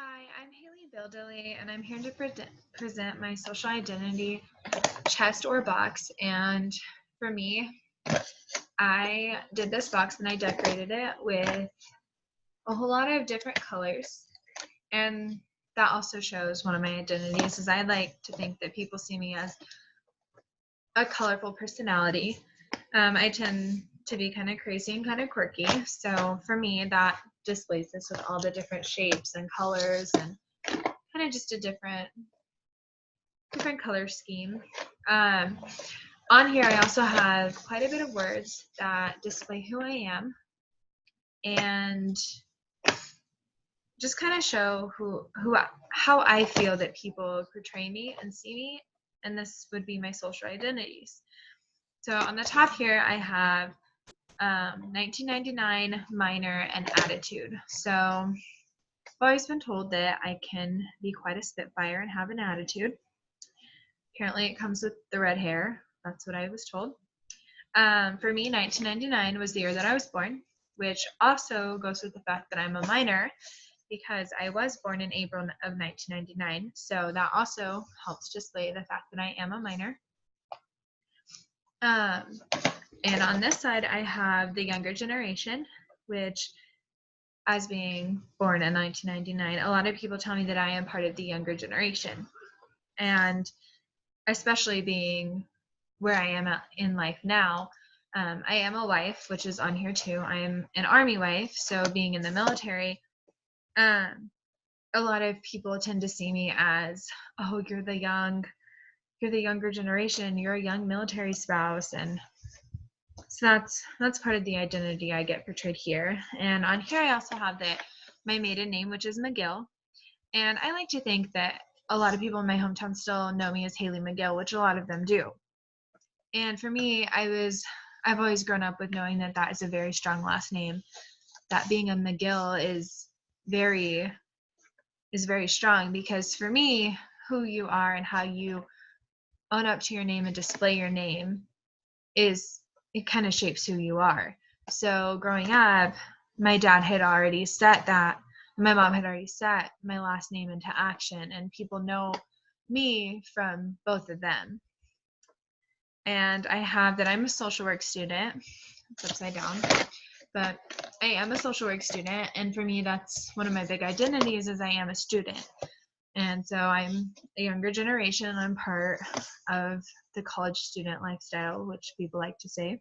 Hi, I'm Haley Bildilly, and I'm here to present my social identity chest or box. And for me, I did this box and I decorated it with a whole lot of different colors. And that also shows one of my identities, is I like to think that people see me as a colorful personality. I tend to be kind of crazy and kind of quirky. So for me, that displays this with all the different shapes and colors and kind of just a different color scheme. Um, on here, I also have quite a bit of words that display who I am and just kind of show how I feel that people portray me and see me, and this would be my social identities. So on the top here, I have 1999, minor, and attitude. So I've always been told that I can be quite a spitfire and have an attitude. Apparently, it comes with the red hair. That's what I was told. For me, 1999 was the year that I was born, which also goes with the fact that I'm a minor because I was born in April of 1999. So that also helps display the fact that I am a minor. And on this side, I have the younger generation, which, as being born in 1999, a lot of people tell me that I am part of the younger generation. And especially being where I am in life now, I am a wife, which is on here too. I am an Army wife, so being in the military, a lot of people tend to see me as, oh, you're the younger generation, you're a young military spouse, and so that's part of the identity I get portrayed here. And on here, I also have my maiden name, which is McGill, and I like to think that a lot of people in my hometown still know me as Haley McGill, which a lot of them do. And for me, I've always grown up with knowing that that is a very strong last name. That being a McGill is very strong, because for me, who you are and how you own up to your name and display your name it kind of shapes who you are. So growing up, my dad had already set that. My mom had already set my last name into action, and people know me from both of them. And I have that I'm a social work student. It's upside down. But I am a social work student, and for me, that's one of my big identities, is I am a student. And so I'm a younger generation. I'm part of the college student lifestyle, which people like to say.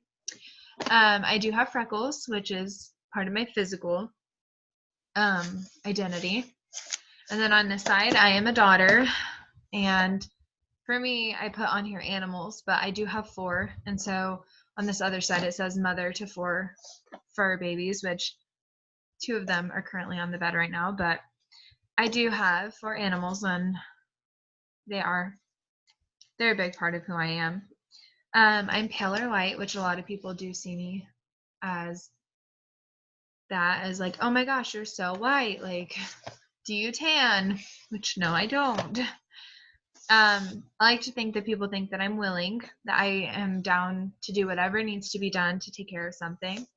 I do have freckles, which is part of my physical identity. And then on this side, I am a daughter. And for me, I put on here animals, but I do have 4. And so on this other side, it says mother to 4 fur babies, which 2 of them are currently on the bed right now. But I do have 4 animals, and they're a big part of who I am. I'm pale or light, which a lot of people do see me as that, as like, oh my gosh, you're so white. Like, do you tan? Which, no, I don't. I like to think that people think that I'm willing, that I am down to do whatever needs to be done to take care of something.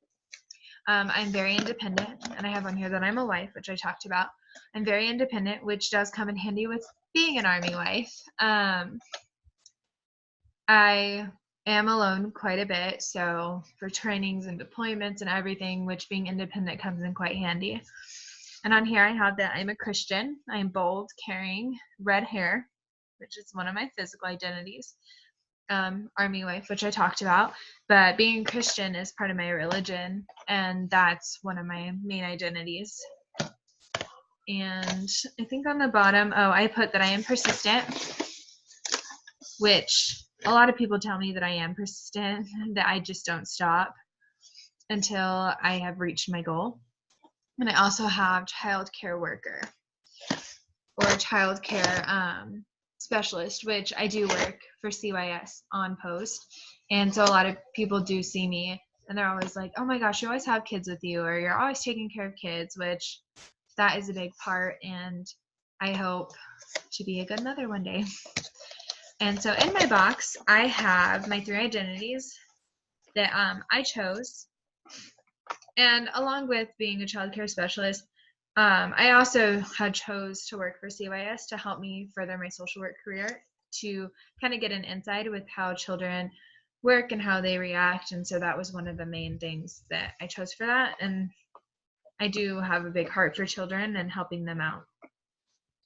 I'm very independent, and I have on here that I'm a wife, which I talked about. I'm very independent, which does come in handy with being an Army wife. I am alone quite a bit, so for trainings and deployments and everything, which being independent comes in quite handy. And on here I have that I'm a Christian. I'm bold, caring, red hair, which is one of my physical identities. Army wife, which I talked about, but being Christian is part of my religion, and that's one of my main identities. And I think on the bottom, I put that I am persistent, which a lot of people tell me that I am persistent, that I just don't stop until I have reached my goal. And I also have child care worker, or child care specialist, which I do work for CYS on post. And so a lot of people do see me, and they're always like, oh my gosh, you always have kids with you, or you're always taking care of kids, which that is a big part, and I hope to be a good mother one day. And so in my box, I have my 3 identities that I chose. And along with being a child care specialist, I also had chose to work for CYS to help me further my social work career, to kind of get an insight with how children work and how they react. And so that was one of the main things that I chose for that. And I do have a big heart for children and helping them out.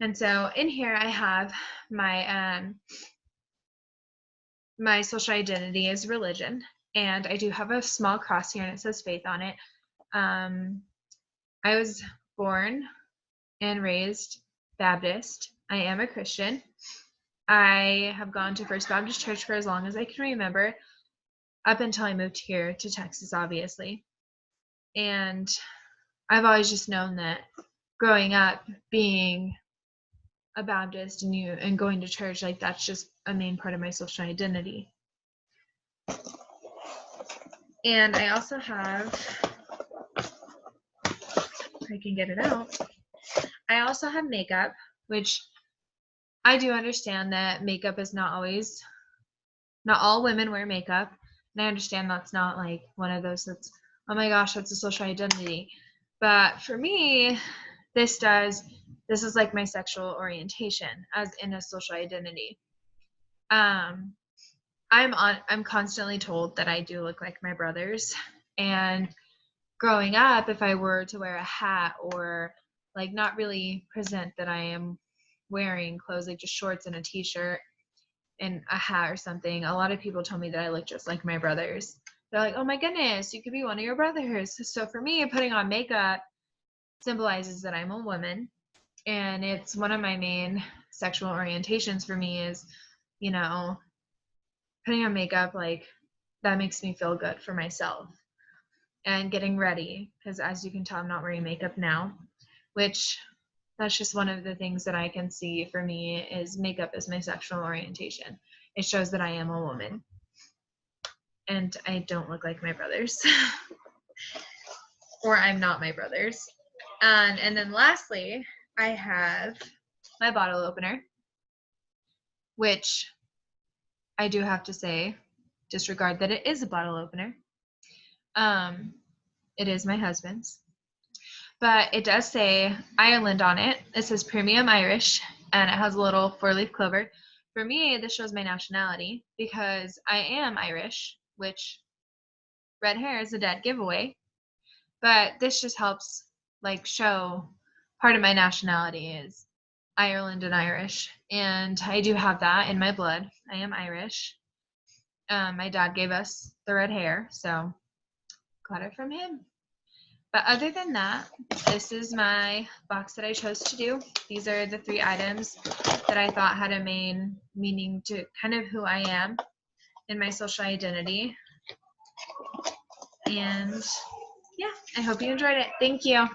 And so in here I have my my social identity is religion, and I do have a small cross here and it says faith on it. I was born and raised Baptist. I am a Christian. I have gone to First Baptist Church for as long as I can remember, up until I moved here to Texas, obviously. And I've always just known that growing up, being a Baptist and going to church, like that's just a main part of my social identity. And I also have, if I can get it out, I also have makeup, which I do understand that makeup is not all women wear makeup. And I understand that's not like one of those that's, oh my gosh, that's a social identity. But for me, this is like my sexual orientation as in a social identity. I'm constantly told that I do look like my brothers. And growing up, if I were to wear a hat or like not really present that I am wearing clothes, like just shorts and a t-shirt and a hat or something, a lot of people told me that I look just like my brothers. They're like, oh my goodness, you could be one of your brothers. So for me, putting on makeup symbolizes that I'm a woman, and it's one of my main sexual orientations for me is, you know, putting on makeup, like that makes me feel good for myself. And getting ready, because as you can tell, I'm not wearing makeup now, which that's just one of the things that I can see for me is makeup is my sexual orientation. It shows that I am a woman and I don't look like my brothers or I'm not my brothers. And then lastly, I have my bottle opener, which I do have to say, disregard that it is a bottle opener. It is my husband's. But it does say Ireland on it. It says Premium Irish, and it has a little four-leaf clover. For me, this shows my nationality because I am Irish, which red hair is a dead giveaway. But this just helps like show part of my nationality is Ireland and Irish. And I do have that in my blood. I am Irish. My dad gave us the red hair, so got it from him. But other than that, this is my box that I chose to do. These are the 3 items that I thought had a main meaning to kind of who I am in my social identity. And yeah, I hope you enjoyed it. Thank you.